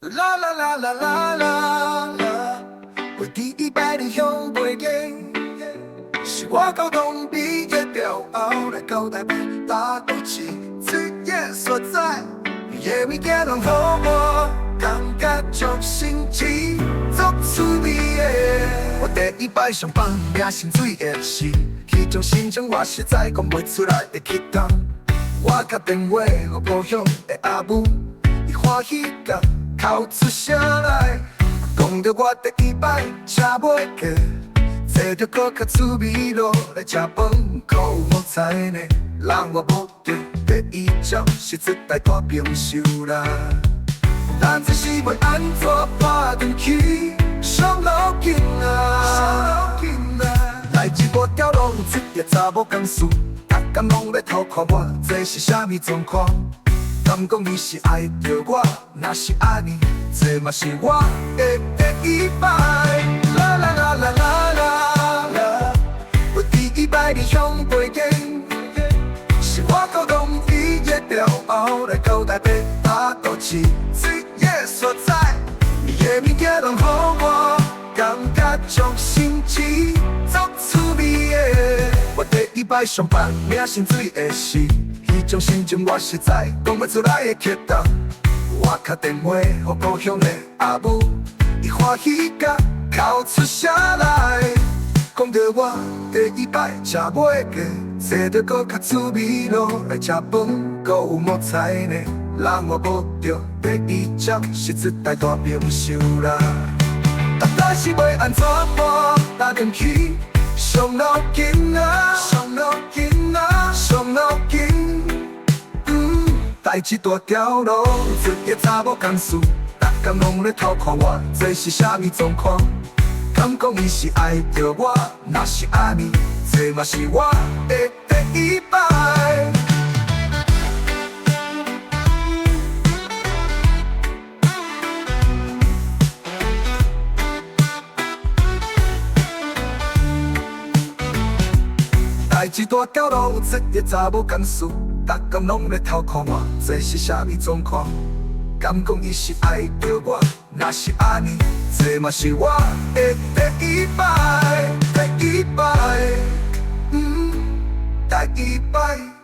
啦啦啦啦啦啦啦，我第一摆的向背影，是我高中毕业了后来到台北打赌气，最夜所在，夜未见人好我，感觉足新奇，足趣味的。我第一摆上班，名心水的是，迄种心情我实在讲袂出来的激动。我打电话给故乡的阿母，伊欢喜甲哭出声来，讲着我第一摆吃袂过，坐着搁较趣味落来吃饭，搁有五彩呢，让我摸着第一招是一台大冰箱啦。但这是要安怎打转去？上路紧啊！来一波条路有一个查某讲事，逐工拢要偷看我，这是啥物状况？敢讲你是爱着我？若是安尼，这嘛是我的第一摆。啦啦啦啦啦啦啦，我第一摆的向背景，是我高中毕业了后来到台北打赌气，最夜所在，夜物件拢好我，感觉足新奇，足趣味的。我第一摆上班，名心水的是。迄种心情我实在讲不出来的激动。我打电话给故乡的阿母，伊欢喜甲哭出声来，讲着我第一摆吃袂过，坐着搁较趣味落来吃饭，搁有五彩呢，让我摸着第一招是一台大冰箱啦。但是要安怎办？打转去上路紧啊，上路紧啊，上路紧。代志大条路，一个查某讲事，逐工拢咧偷看我，这是啥物状况？敢讲伊是爱着我？若是安尼，这嘛是我的第一摆。代志大条路，一个查某讲事。逐工拢咧偷看我，这是啥物状况？敢讲伊是爱着我？若是安尼，这嘛是我的第一摆，第一摆，第一摆。